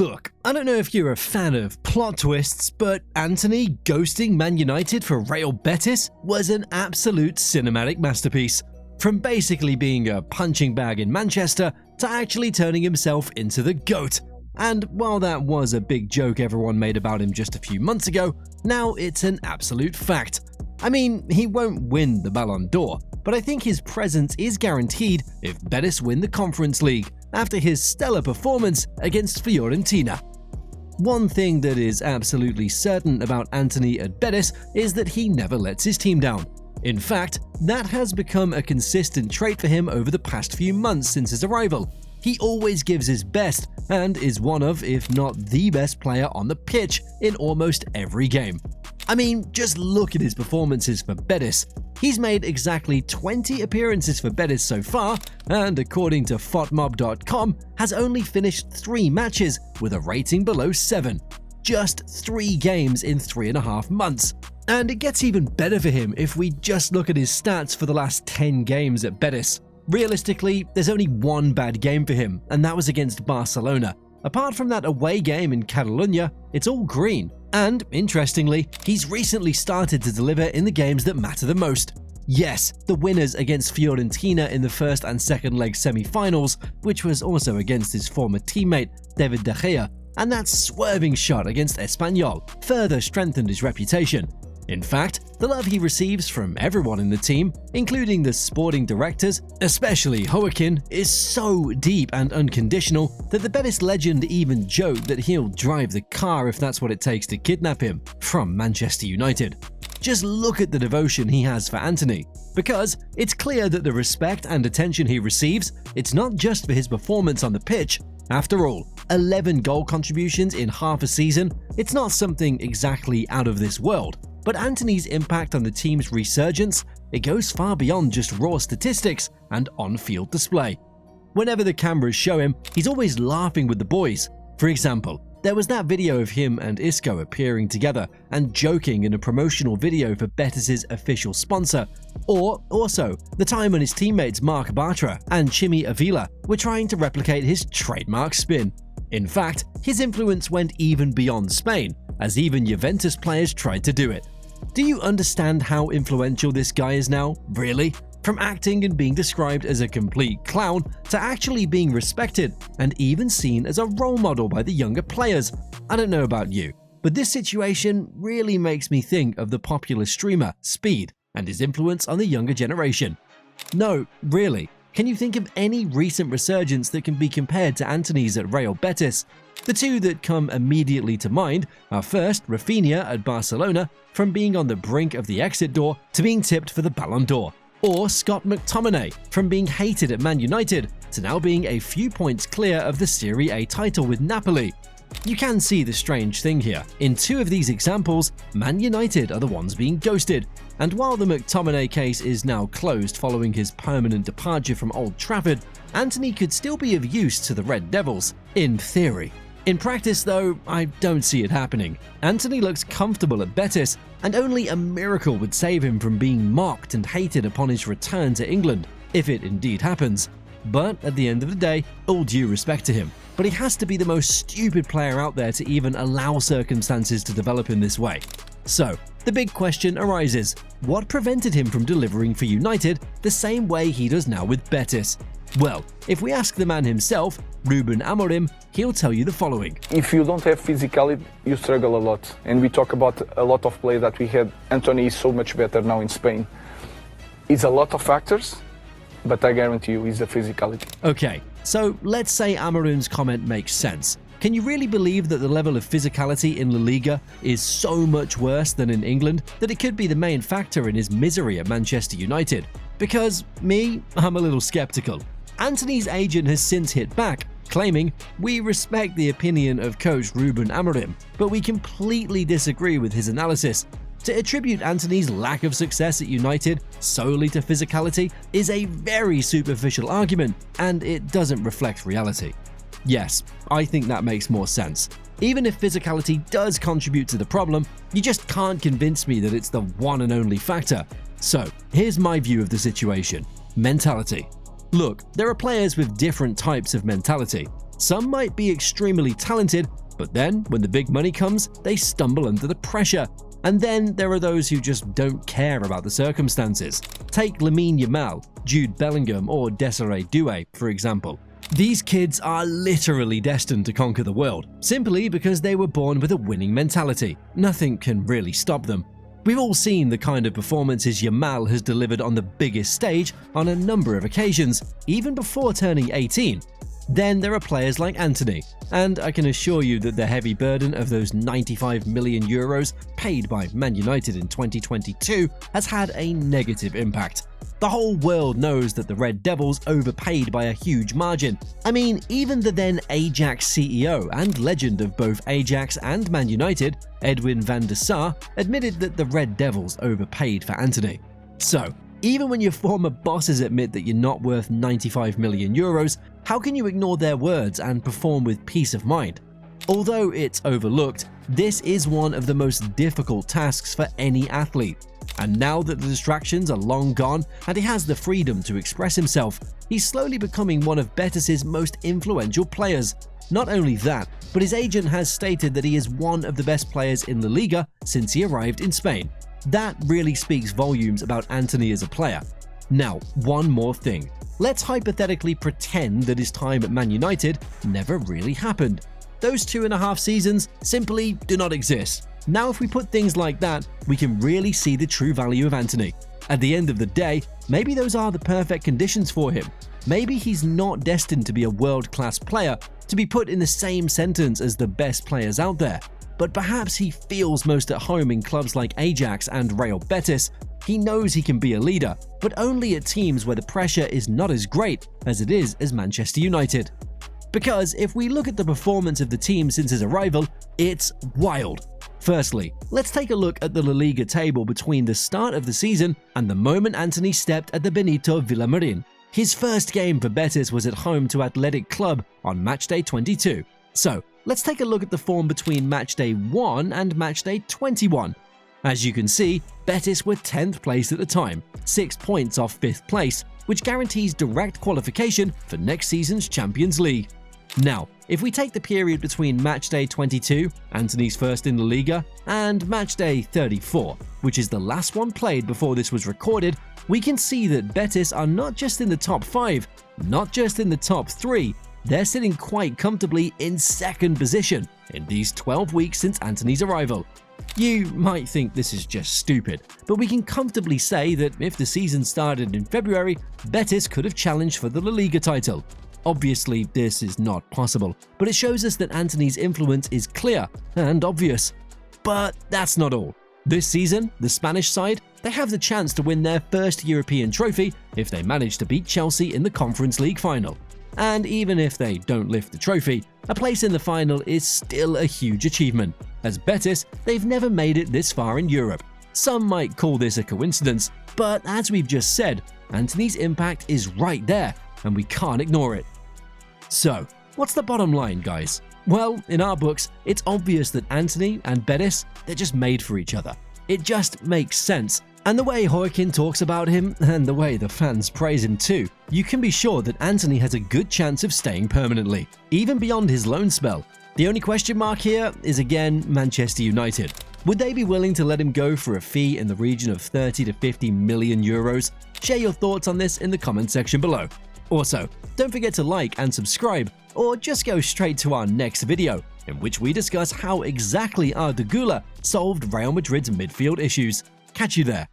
Look, I don't know if you're a fan of plot twists, but Antony ghosting Man United for Real Betis was an absolute cinematic masterpiece. From basically being a punching bag in Manchester to actually turning himself into the GOAT. And while that was a big joke everyone made about him just a few months ago, now it's an absolute fact. I mean, he won't win the Ballon d'Or, but I think his presence is guaranteed if Betis win the Conference League after his stellar performance against Fiorentina. One thing that is absolutely certain about Antony at Betis is that he never lets his team down. In fact, that has become a consistent trait for him over the past few months since his arrival. He always gives his best and is one of, if not the best player on the pitch in almost every game. I mean, just look at his performances for Betis. He's made exactly 20 appearances for Betis so far, and according to fotmob.com, has only finished 3 matches with a rating below 7. Just 3 games in 3.5 months. And it gets even better for him if we just look at his stats for the last 10 games at Betis. Realistically, there's only one bad game for him, and that was against Barcelona. Apart from that away game in Catalonia, it's all green. And, interestingly, he's recently started to deliver in the games that matter the most. Yes, the winners against Fiorentina in the first and second leg semi-finals, which was also against his former teammate, David De Gea, and that swerving shot against Espanyol further strengthened his reputation. In fact, the love he receives from everyone in the team, including the sporting directors, especially Joaquin, is so deep and unconditional that the Betis legend even joked that he'll drive the car if that's what it takes to kidnap him from Manchester United. Just look at the devotion he has for Antony, because it's clear that the respect and attention he receives, it's not just for his performance on the pitch. After all, 11 goal contributions in half a season, it's not something exactly out of this world. But Antony's impact on the team's resurgence, it goes far beyond just raw statistics and on-field display. Whenever the cameras show him, he's always laughing with the boys. For example, there was that video of him and Isco appearing together and joking in a promotional video for Betis' official sponsor. Or also, the time when his teammates Marc Bartra and Chimi Avila were trying to replicate his trademark spin. In fact, his influence went even beyond Spain, as even Juventus players tried to do it. Do you understand how influential this guy is now? Really? From acting and being described as a complete clown to actually being respected and even seen as a role model by the younger players. I don't know about you, but this situation really makes me think of the popular streamer Speed and his influence on the younger generation. No, really. Can you think of any recent resurgence that can be compared to Antony's at Real Betis? The two that come immediately to mind are first Rafinha at Barcelona, from being on the brink of the exit door to being tipped for the Ballon d'Or, or Scott McTominay, from being hated at Man United to now being a few points clear of the Serie A title with Napoli. You can see the strange thing here. In 2 of these examples, Man United are the ones being ghosted, and while the McTominay case is now closed following his permanent departure from Old Trafford, Antony could still be of use to the Red Devils, in theory. In practice though, I don't see it happening. Antony looks comfortable at Betis, and only a miracle would save him from being mocked and hated upon his return to England, if it indeed happens. But at the end of the day, all due respect to him, but he has to be the most stupid player out there to even allow circumstances to develop in this way. So, the big question arises, what prevented him from delivering for United the same way he does now with Betis? Well, if we ask the man himself, Ruben Amorim, he'll tell you the following. If you don't have physicality, you struggle a lot. And we talk about a lot of players that we had. Antony is so much better now in Spain. It's a lot of factors, but I guarantee you it's the physicality. Okay, so let's say Amorim's comment makes sense. Can you really believe that the level of physicality in La Liga is so much worse than in England that it could be the main factor in his misery at Manchester United? Because I'm a little skeptical. Antony's agent has since hit back, claiming, "We respect the opinion of coach Ruben Amorim, but we completely disagree with his analysis." To attribute Antony's lack of success at United solely to physicality is a very superficial argument, and it doesn't reflect reality. Yes, I think that makes more sense. Even if physicality does contribute to the problem, you just can't convince me that it's the one and only factor. So, here's my view of the situation. Mentality. Look, there are players with different types of mentality. Some might be extremely talented, but then when the big money comes, they stumble under the pressure. And then there are those who just don't care about the circumstances. Take Lamine Yamal, Jude Bellingham, or Desiree Doué, for example. These kids are literally destined to conquer the world, simply because they were born with a winning mentality. Nothing can really stop them. We've all seen the kind of performances Yamal has delivered on the biggest stage on a number of occasions, even before turning 18. Then there are players like Antony, and I can assure you that the heavy burden of those 95 million euros paid by Man United in 2022 has had a negative impact. The whole world knows that the Red Devils overpaid by a huge margin. I mean, even the then Ajax CEO and legend of both Ajax and Man United, Edwin van der Sar, admitted that the Red Devils overpaid for Antony. So, even when your former bosses admit that you're not worth 95 million euros, how can you ignore their words and perform with peace of mind? Although it's overlooked, this is one of the most difficult tasks for any athlete. And now that the distractions are long gone and he has the freedom to express himself, he's slowly becoming one of Betis' most influential players. Not only that, but his agent has stated that he is one of the best players in La Liga since he arrived in Spain. That really speaks volumes about Antony as a player. Now, one more thing. Let's hypothetically pretend that his time at Man United never really happened. Those 2.5 seasons simply do not exist. Now, if we put things like that, we can really see the true value of Antony. At the end of the day, maybe those are the perfect conditions for him. Maybe he's not destined to be a world-class player, to be put in the same sentence as the best players out there. But perhaps he feels most at home in clubs like Ajax and Real Betis. He knows he can be a leader, but only at teams where the pressure is not as great as it is as Manchester United. Because if we look at the performance of the team since his arrival, it's wild. Firstly, let's take a look at the La Liga table between the start of the season and the moment Antony stepped at the Benito Villamarin. His first game for Betis was at home to Athletic Club on matchday 22. So, let's take a look at the form between matchday 1 and matchday 21. As you can see, Betis were 10th place at the time, 6 points off 5th place, which guarantees direct qualification for next season's Champions League. Now, if we take the period between matchday 22, Antony's first in La Liga, and matchday 34, which is the last one played before this was recorded, we can see that Betis are not just in the top 5, not just in the top 3, they're sitting quite comfortably in 2nd position in these 12 weeks since Antony's arrival. You might think this is just stupid, but we can comfortably say that if the season started in February, Betis could have challenged for the La Liga title. Obviously, this is not possible, but it shows us that Antony's influence is clear and obvious. But that's not all. This season, the Spanish side, they have the chance to win their first European trophy if they manage to beat Chelsea in the Conference League final. And even if they don't lift the trophy, a place in the final is still a huge achievement. As Betis, they've never made it this far in Europe. Some might call this a coincidence, but as we've just said, Antony's impact is right there, and we can't ignore it. So, what's the bottom line, guys? Well, in our books, it's obvious that Antony and Betis, they're just made for each other. It just makes sense. And the way Joaquin talks about him, and the way the fans praise him too, you can be sure that Antony has a good chance of staying permanently, even beyond his loan spell. The only question mark here is again Manchester United. Would they be willing to let him go for a fee in the region of 30 to 50 million euros? Share your thoughts on this in the comment section below. Also, don't forget to like and subscribe, or just go straight to our next video, in which we discuss how exactly Arda Güler solved Real Madrid's midfield issues. Catch you there.